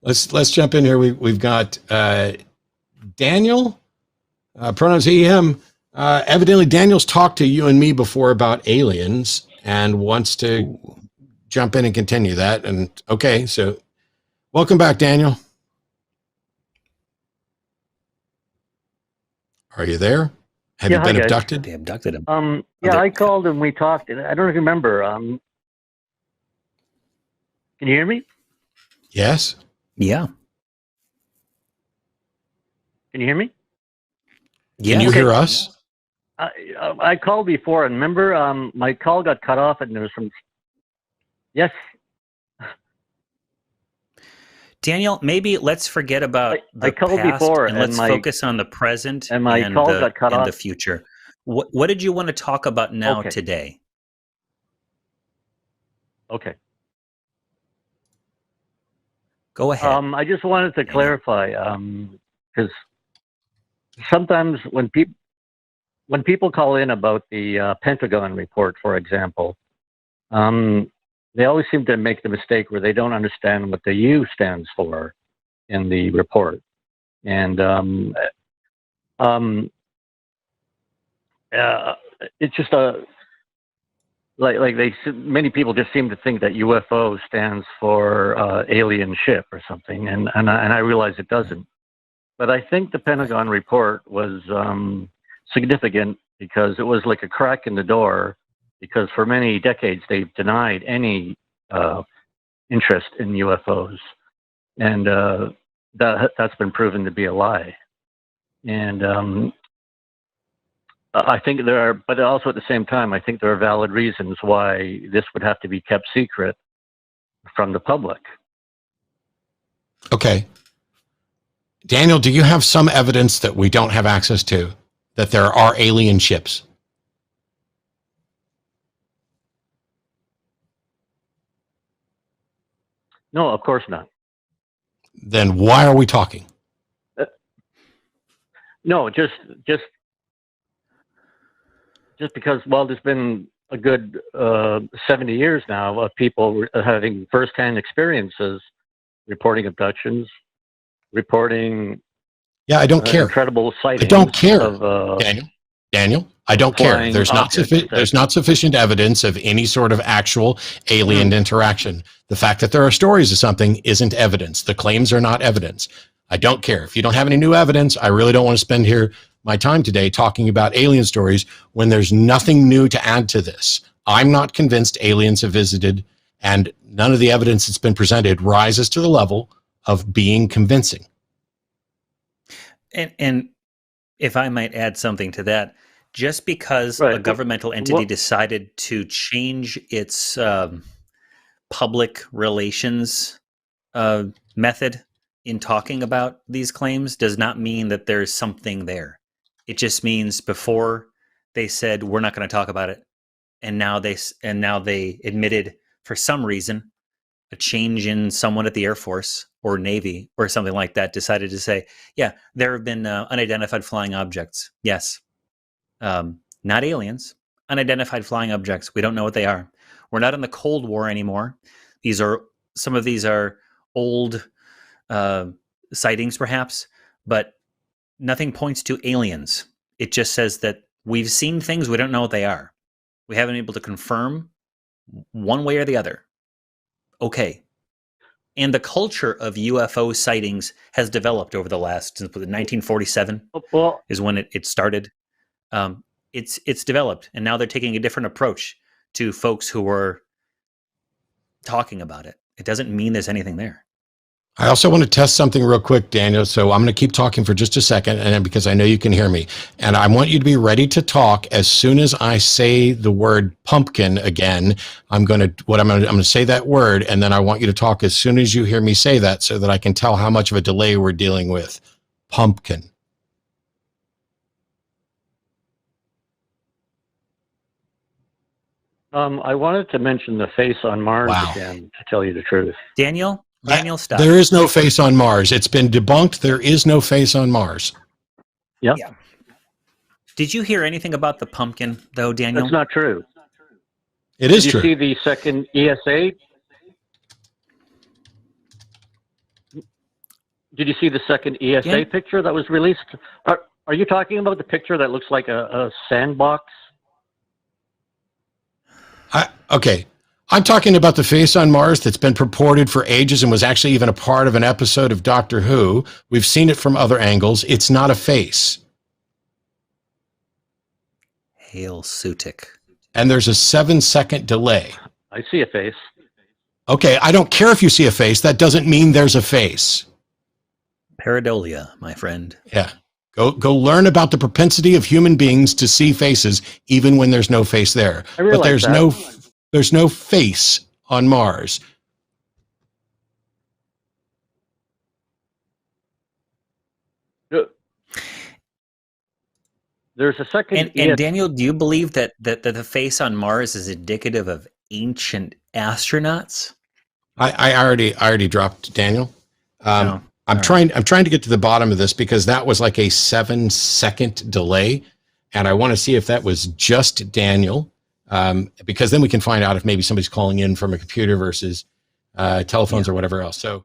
Let's jump in here. We've got Daniel, pronouns he, him. Evidently, Daniel's talked to you and me before about aliens and wants to jump in and continue that. And okay, so welcome back, Daniel. Are you there? Have you been abducted? They abducted him. I called and we talked. I don't remember. Can you hear me? Yes. Yeah. Can you hear me? Yeah. Can you hear us? I called before, and remember, my call got cut off, and there was some. Yes. Daniel, maybe let's forget about I called past before, and let's focus on the present and my call got cut off. The future. What did you want to talk about now today? Okay. Go ahead. I just wanted to clarify, because sometimes when people call in about the Pentagon report, for example, they always seem to make the mistake where they don't understand what the U stands for in the report, and it's just many people just seem to think that UFO stands for alien ship or something, and I realize it doesn't. But I think the Pentagon report was significant because it was like a crack in the door, because for many decades they've denied any interest in UFOs, and that's been proven to be a lie. And I think there are, but also at the same time, I think there are valid reasons why this would have to be kept secret from the public. Okay. Daniel, do you have some evidence that we don't have access to, that there are alien ships? No, of course not. Then why are we talking? No, just because, well, there's been a good 70 years now of people having firsthand experiences, reporting abductions, reporting. Yeah, I don't care. Incredible sightings. I don't care, of, Daniel. I don't care. There's not sufficient evidence of any sort of actual alien interaction. The fact that there are stories of something isn't evidence. The claims are not evidence. I don't care. If you don't have any new evidence, I really don't want to spend here my time today talking about alien stories when there's nothing new to add to this. I'm not convinced aliens have visited, and none of the evidence that's been presented rises to the level of being convincing. And if I might add something to that, just because a governmental entity decided to change its public relations method in talking about these claims does not mean that there's something there. It just means before they said we're not going to talk about it, and now they admitted for some reason a change in someone at the Air Force or Navy or something like that decided to say, yeah, there have been unidentified flying objects. Yes. Not aliens, unidentified flying objects. We don't know what they are. We're not in the Cold War anymore. Some of these are old sightings perhaps, but nothing points to aliens. It just says that we've seen things, we don't know what they are. We haven't been able to confirm one way or the other. Okay. And the culture of UFO sightings has developed over the last, since 1947 is when it started. It's developed, and now they're taking a different approach to folks who were talking about it. It doesn't mean there's anything there. I also want to test something real quick, Daniel. So I'm going to keep talking for just a second, and because I know you can hear me, and I want you to be ready to talk as soon as I say the word pumpkin again. I'm going to say that word, and then I want you to talk as soon as you hear me say that, so that I can tell how much of a delay we're dealing with. Pumpkin. I wanted to mention the face on Mars again, to tell you the truth. Daniel, stop. There is no face on Mars. It's been debunked. There is no face on Mars. Yep. Yeah. Did you hear anything about the pumpkin, though, Daniel? That's not true. It is true. Did you see the second ESA? Did you see the second ESA picture that was released? Are you talking about the picture that looks like a sandbox? Okay. I'm talking about the face on Mars that's been purported for ages and was actually even a part of an episode of Doctor Who. We've seen it from other angles. It's not a face. Hail Sutik. And there's a 7-second delay. I see a face. Okay, I don't care if you see a face. That doesn't mean there's a face. Pareidolia, my friend. Yeah. Go learn about the propensity of human beings to see faces even when there's no face there. But there's no face on Mars. There's a second. And Daniel, do you believe that the face on Mars is indicative of ancient astronauts? I already dropped Daniel. I'm trying to get to the bottom of this because that was like a 7-second delay, and I want to see if that was just Daniel, because then we can find out if maybe somebody's calling in from a computer versus telephones or whatever else. So